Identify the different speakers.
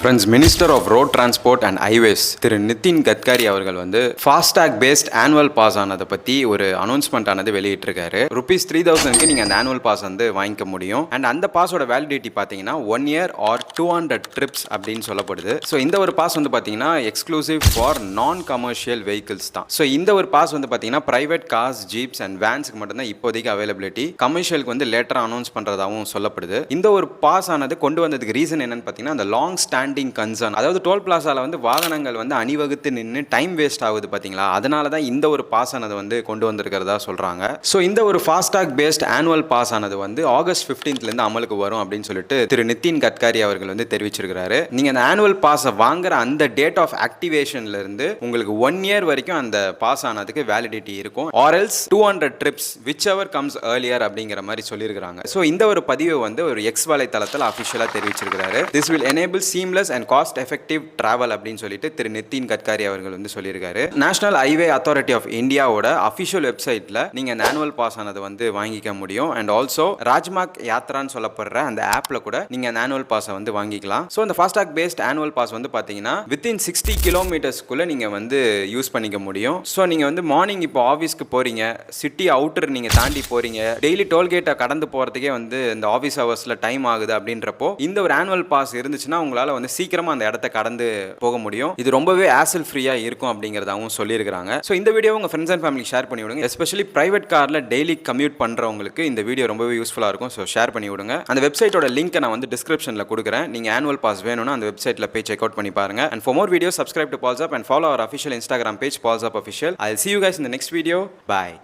Speaker 1: Friends, minister of road transport and highways Thiru Nitin Gadkari அவர்கள் வந்து FASTag paste annual pass ஆனதை பற்றி ஒரு அனௌன்ஸ்மெண்ட் ஆனது வெளியிட்டிருக்காரு. ₹3000க்கு நீங்கள் அந்த ஆனுவல் பாஸ் வந்து வாங்கிக்க முடியும். அண்ட் அந்த பாஸோட வேலிடிட்டி பார்த்தீங்கன்னா 1 year or 200 ட்ரிப்ஸ் அப்படின்னு சொல்லப்படுது. ஸோ இந்த ஒரு பாஸ் வந்து பார்த்தீங்கன்னா எக்ஸ்க்ளூசிவ் ஃபார் நான் கமர்ஷியல் வெஹிக்கிள்ஸ் தான். ஸோ இந்த ஒரு பாஸ் வந்து பார்த்தீங்கன்னா பிரைவேட் கார்ஸ், ஜீப்ஸ் அண்ட் வேன்ஸுக்கு மட்டும்தான் இப்போதைக்கு அவைலபிலிட்டி. கமர்ஷியலுக்கு வந்து லேட்டராக அனௌன்ஸ் பண்ணுறதாகவும் சொல்லப்படுது. இந்த ஒரு பாஸ் ஆனது கொண்டு வந்ததுக்கு ரீசன் என்னன்னு பார்த்தீங்கன்னா அந்த லாங் ஸ்டாண்டிங் கன்சர்ன், அதாவது டோல் பிளாசால வந்து வாகனங்கள் வந்து அணிவகுத்து நின்று டைம் வேஸ்ட் ஆகுது பார்த்தீங்களா, அதனால தான் இந்த ஒரு பாஸ் ஆனது வந்து கொண்டு வந்திருக்கிறதா சொல்றாங்க. ஸோ இந்த ஒரு ஃபாஸ்டாக் பேஸ்ட் ஆனுவல் பாஸ் ஆனது வந்து ஆகஸ்ட் 15th அமலுக்கு வரும் அப்படின்னு சொல்லிட்டு திரு நிதின் கட்காரி அவர்கள் வந்து தெரிவிச்சிருக்கிறாரு. நீங்க அந்த ஆனுவல் பாஸை வாங்குற அந்த டேட் ஆஃப் ஆக்டிவேஷன்ல இருந்து உங்களுக்கு 1 year வரைக்கும் அந்த பாஸ் ஆனதுக்கு வேலிடிட்டி இருக்கும். Or else 200 trips whichever comes earlier அப்படிங்கிற மாதிரி சொல்லியிருக்காங்க. ஸோ இந்த ஒரு பதிவை வந்து ஒரு எக்ஸ் வலைத்தளத்தில் அஃபிஷியலாக தெரிவிச்சிருக்கிறாரு. This will enable seamless and cost effective travel அப்படின்னு சொல்லிட்டு திரு நிதின் கட்காரி அவர்கள் வந்து சொல்லியிருக்காரு. நேஷனல் ஹைவே அத்தாரிட்டி ஆஃப் இந்தியாவோட அஃபிஷியல் வெப்சைட்ல நீங்க அந்த ஆனுவல் பாஸ் ஆனது வந்து வாங்கிக்க முடியும். அண்ட் ஆல்சோ ராஜ்மார்க் யாத்ரான்னு சொல்லப்படுற அந்த ஆப்ல கூட நீங்க அந்த ஆனுவல் பாஸை வந்து வாங்கிக்கலாம். ஸோ அந்த ஃபாஸ்டாக் பேஸ்ட் ஆனுவல் பாஸ் வந்து பாத்தீங்கன்னா வித்தின் 60 கிலோமீட்டர்ஸ்க்குள்ள நீங்க வந்து யூஸ் பண்ணிக்க முடியும். ஸோ நீங்க வந்து மார்னிங் இப்போ ஆஃபீஸ்க்கு போறீங்க, சிட்டி அவுட்டர் நீங்க தாண்டி போறீங்க, டெய்லி டோல்கேட்டை கடந்து போறதுக்கே வந்து இந்த ஆஃபீஸ் ஹவர்ஸ்ல டைம் ஆகுது அப்படின்றப்போ இந்த ஒரு ஆனுவல் பாஸ் இருந்துச்சுன்னா உங்களால வந்து சீக்கிரமா அந்த இடத்தை கடந்து போக முடியும். இது ரொம்பவே ஆசல் ஃப்ரீயா இருக்கும் அப்படிங்கறதாவும் சொல்லியிருக்காங்க. ஸோ இந்த வீடியோ உங்க ஃப்ரெண்ட்ஸ் அண்ட் ஃபேமிலி ஷேர் பண்ணி விடுங்க. எஸ்பெஷலி பிரைவேட் கார்ல டெய்லி கம்யூட் பண்றவங்களுக்கு இந்த வீடியோ ரொம்பவே யூஸ்ஃபுல்லா இருக்கும். ஸோ ஷேர் பண்ணி விடுங்க. அந்த வெப்சைட்டோட லிங்க் நான் வந்து டிஸ்கிரிப்ஷன்ல கொடுக்குறேன். நீங்க ஆனுவல் பாஸ் வேணும்னா அந்த வெப்சைட்ல போய் செக் அவுட் பண்ணி பாருங்க. And for more videos, subscribe to Pulse Up and follow our official Instagram page, Pulse Up Official. I'll see you guys in the next video. Bye.